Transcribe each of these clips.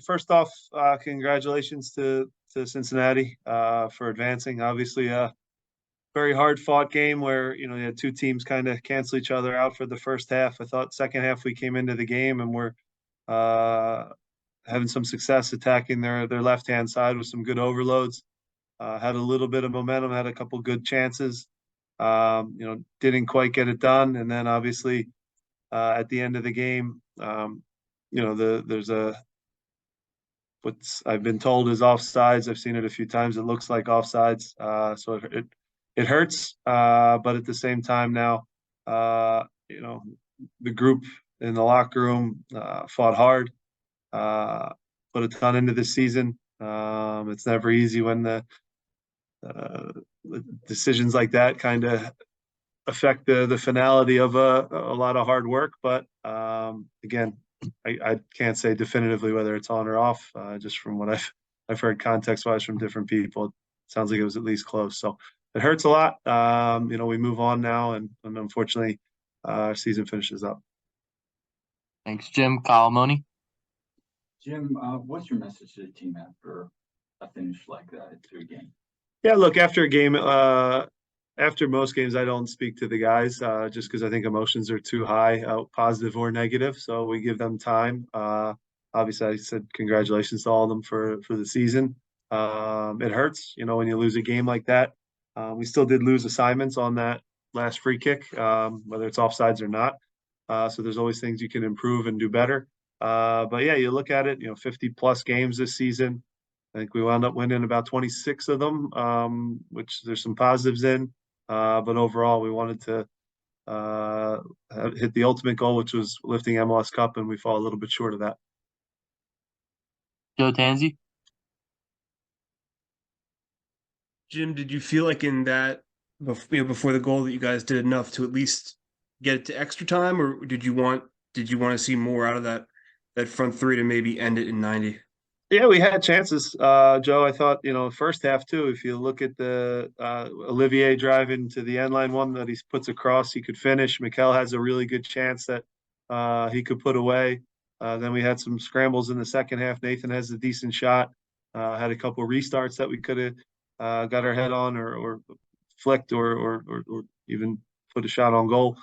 First off, congratulations to Cincinnati for advancing. Obviously, a very hard fought game where you had two teams kind of cancel each other out for the first half. I thought second half we came into the game and we're uh, having some success attacking their left hand side with some good overloads. Had a little bit of momentum, had a couple good chances. Didn't quite get it done, and then obviously at the end of the game, there's what's I've been told is offsides. I've seen it a few times. It looks like offsides, so it hurts. But at the same time now, the group in the locker room fought hard, put a ton into the season. It's never easy when uh, the decisions like that kind of affect the finality of a lot of hard work. But again, I can't say definitively whether it's on or off. Just from what I've heard context wise from different people, it sounds like it was at least close. So it hurts a lot. We move on now, and unfortunately, our season finishes up. Thanks, Jim. Kyle Money. Jim, what's your message to the team after a finish like that through a game? Yeah, look, after a game, after most games, I don't speak to the guys just because I think emotions are too high, positive or negative. So we give them time. Obviously, I said congratulations to all of them for the season. It hurts, when you lose a game like that. We still did lose assignments on that last free kick, whether it's offsides or not. So there's always things you can improve and do better. But yeah, you look at it, 50 plus games this season. I think we wound up winning about 26 of them, which there's some positives in. But overall, we wanted to hit the ultimate goal, which was lifting MLS Cup, and we fall a little bit short of that. Joe Tanzi. Jim, did you feel like in that before the goal that you guys did enough to at least get it to extra time, or did you want to see more out of that front three to maybe end it in 90? Yeah, we had chances, Joe. I thought, first half too. If you look at the Olivier driving to the end line, one that he puts across, he could finish. Mikel has a really good chance that he could put away. Then we had some scrambles in the second half. Nathan has a decent shot. Had a couple restarts that we could have got our head on or flicked or even put a shot on goal.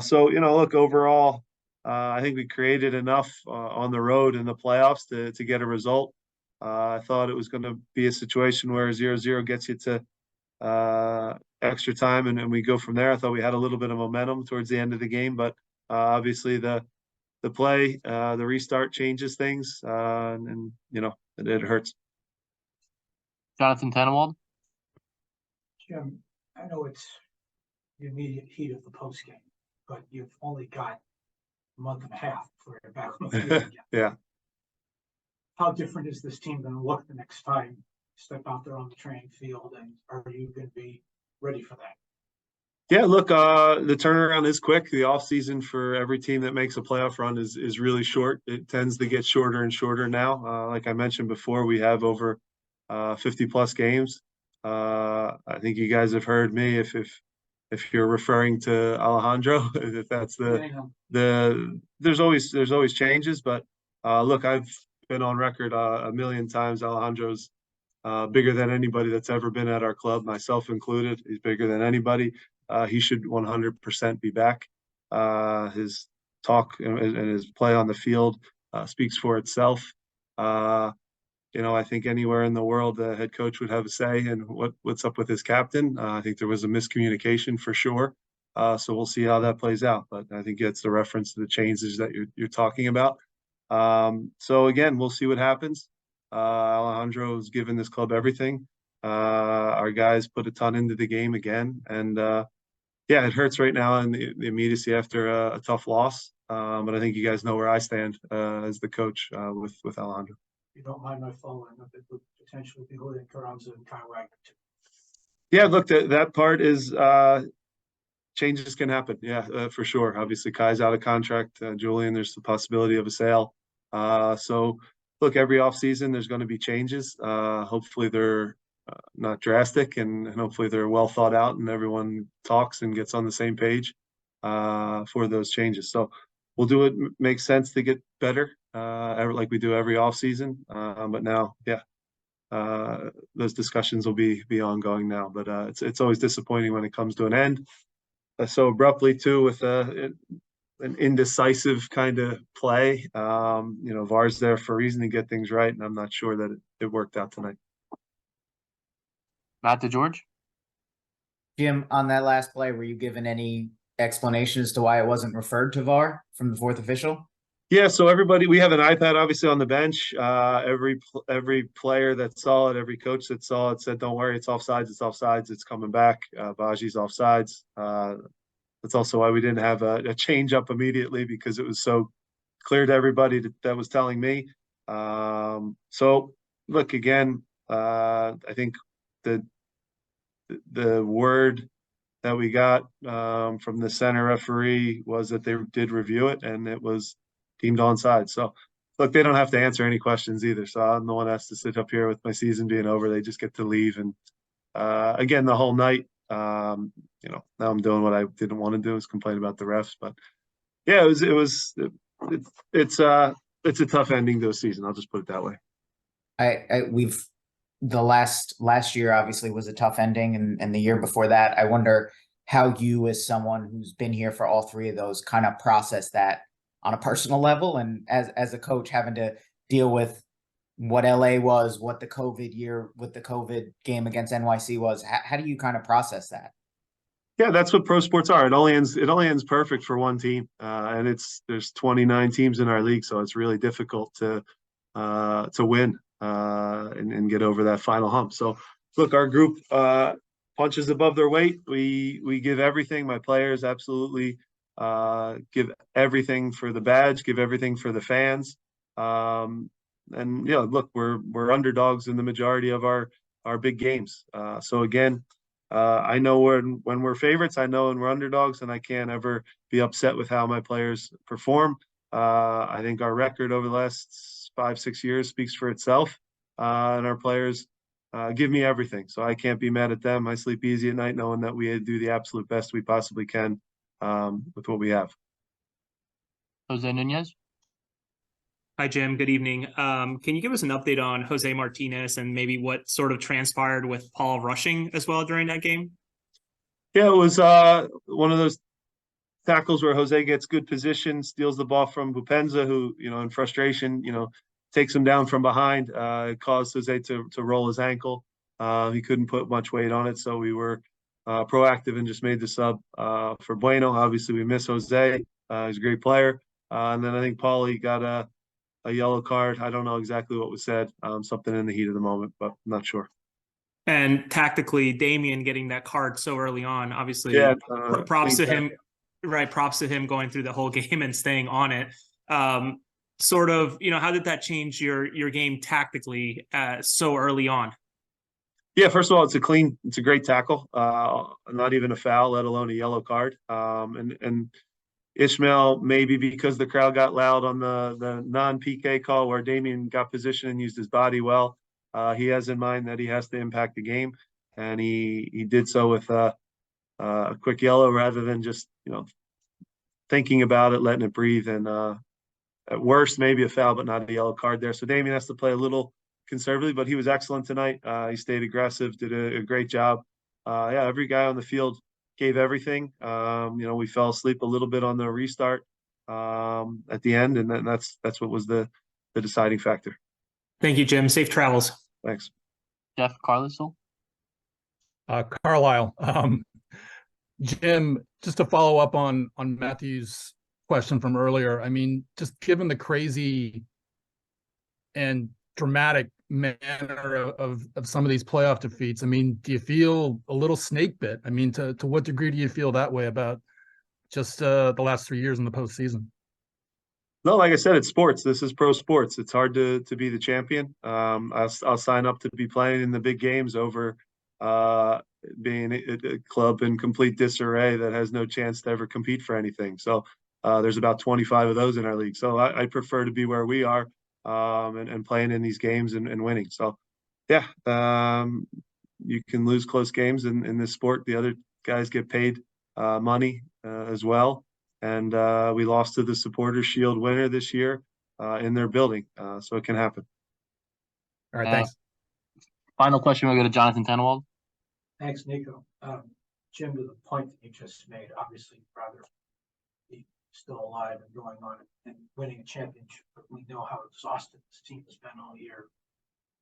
So look, overall, I think we created enough on the road in the playoffs to get a result. I thought it was going to be a situation where 0-0 gets you to extra time and we go from there. I thought we had a little bit of momentum towards the end of the game, but obviously the play, the restart changes things, and it hurts. Jonathan Tannenwald. Jim, I know it's the immediate heat of the post game, but you've only got month and a half before you're back on the field again. Yeah. How different is this team going to look the next time you step out there on the training field, and are you going to be ready for that? Yeah, look, the turnaround is quick. The offseason for every team that makes a playoff run is really short. It tends to get shorter and shorter now. Like I mentioned before, we have over 50 plus games. I think you guys have heard me if you're referring to Alejandro, if that's there's always changes, but look, I've been on record a million times. Alejandro's bigger than anybody that's ever been at our club, myself included. He's bigger than anybody. He should 100% be back. His talk and his play on the field speaks for itself. I think anywhere in the world, the head coach would have a say in what's up with his captain. I think there was a miscommunication for sure. So we'll see how that plays out. But I think it's the reference to the changes that you're talking about. So again, we'll see what happens. Alejandro's given this club everything. Our guys put a ton into the game again. And yeah, it hurts right now in the immediacy after a tough loss. But I think you guys know where I stand as the coach with Alejandro. You don't mind my following up, it would potentially be Julian Carranza and Kyle Wagner too. Yeah, look, that part is changes can happen. Yeah, for sure. Obviously, Kai's out of contract. Julian, there's the possibility of a sale. So, look, every offseason there's going to be changes. Hopefully, they're not drastic, and hopefully they're well thought out, and everyone talks and gets on the same page for those changes. So, we'll do what makes sense to get better like we do every offseason. But now, yeah, those discussions will be ongoing now. But it's always disappointing when it comes to an end so abruptly too, with an indecisive kind of play. VAR's there for a reason to get things right, and I'm not sure that it worked out tonight. Matt DeGeorge? Jim, on that last play, were you given any explanation as to why it wasn't referred to VAR from the fourth official? Yeah, so we have an iPad obviously on the bench. Every player that saw it, every coach that saw it said, "Don't worry, it's offsides, it's coming back. Baji's offsides." That's also why we didn't have a change up immediately, because it was so clear to everybody that was telling me. So look, again, I think the word that we got from the center referee was that they did review it and it was deemed onside. So look, they don't have to answer any questions either. So I'm the one that has to sit up here with my season being over. They just get to leave. And again, the whole night, now I'm doing what I didn't want to do, is complain about the refs. But yeah, it's a tough ending to a season. I'll just put it that way. The last year obviously was a tough ending, and the year before that. I wonder how you, as someone who's been here for all three of those, kind of process that on a personal level, and as a coach having to deal with what LA was, what the COVID game against NYC was. How do you kind of process that? Yeah, that's what pro sports are. It only ends perfect for one team, and there's 29 teams in our league, so it's really difficult to win and get over that final hump. So look, our group punches above their weight. We give everything. My players absolutely give everything for the badge, give everything for the fans. And look, we're underdogs in the majority of our big games. So again, I know when we're favorites, I know when we're underdogs, and I can't ever be upset with how my players perform. I think our record over the last 5-6 years speaks for itself, and our players give me everything. So I can't be mad at them. I sleep easy at night knowing that we do the absolute best we possibly can with what we have. Jose Nunez? Hi, Jim. Good evening. Can you give us an update on Jose Martinez and maybe what sort of transpired with Paul rushing as well during that game? Yeah, it was one of those tackles where Jose gets good position, steals the ball from Bupenza, who, in frustration, takes him down from behind. It caused Jose to roll his ankle. He couldn't put much weight on it, so we were proactive and just made the sub for Bueno. Obviously, we miss Jose. He's a great player. And then I think Paulie got a yellow card. I don't know exactly what was said, something in the heat of the moment, but I'm not sure. And tactically, Damian getting that card so early on, obviously, Yeah, props to him. Right, props to him going through the whole game and staying on it. Sort of, how did that change your game tactically so early on? Yeah, first of all, it's a great tackle. Not even a foul, let alone a yellow card. And Ishmael, maybe because the crowd got loud on the non-PK call where Damian got position and used his body well, he has in mind that he has to impact the game, and he did so with a quick yellow rather than just thinking about it, letting it breathe, and at worst maybe a foul, but not a yellow card there. So Damian has to play a little conservatively, but he was excellent tonight. He stayed aggressive, did a great job. Every guy on the field gave everything. We fell asleep a little bit on the restart at the end, and that's what was the deciding factor. Thank you, Jim. Safe travels. Thanks. Jeff Carlisle? Carlisle. Jim, just to follow up on Matthew's question from earlier, I mean, just given the crazy and dramatic manner of some of these playoff defeats, I mean, do you feel a little snake bit? I mean, to what degree do you feel that way about just the last 3 years in the postseason? No, like I said, it's sports. This is pro sports. It's hard to be the champion. I'll sign up to be playing in the big games over being a club in complete disarray that has no chance to ever compete for anything. So there's about 25 of those in our league. So I prefer to be where we are and playing in these games and winning. So, yeah, you can lose close games in this sport. The other guys get paid money as well. And we lost to the Supporters Shield winner this year. in their building, so it can happen. All right, thanks. Final question, we'll go to Jonathan Tenwald. Thanks, Nico. Jim, to the point that you just made, obviously you'd rather be still alive and going on and winning a championship, but we know how exhausted this team has been all year.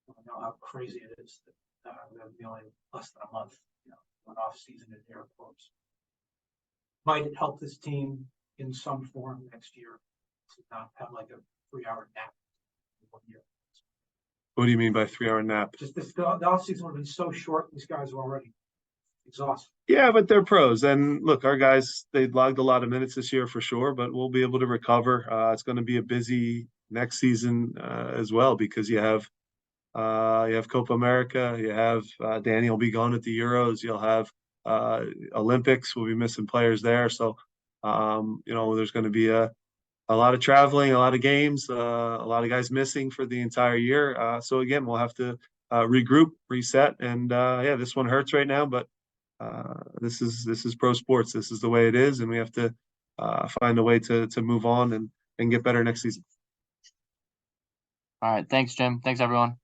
We know how crazy it is that we have only less than a month, an off season in air quotes. Might it help this team in some form next year to not have like a 3-hour nap in 1 year? What do you mean by 3-hour nap? Just the off season would have been so short. These guys are already exhausted. Yeah, but they're pros. And look, our guys, they logged a lot of minutes this year for sure, but we'll be able to recover. It's going to be a busy next season as well, because you have Copa America, you have Danny will be gone at the Euros, you'll have Olympics, we'll be missing players there. So, there's going to be a lot of traveling, a lot of games, a lot of guys missing for the entire year. So again, we'll have to regroup, reset, and this one hurts right now, but this is pro sports. This is the way it is, and we have to find a way to move on and get better next season. All right, thanks, Jim. Thanks, everyone.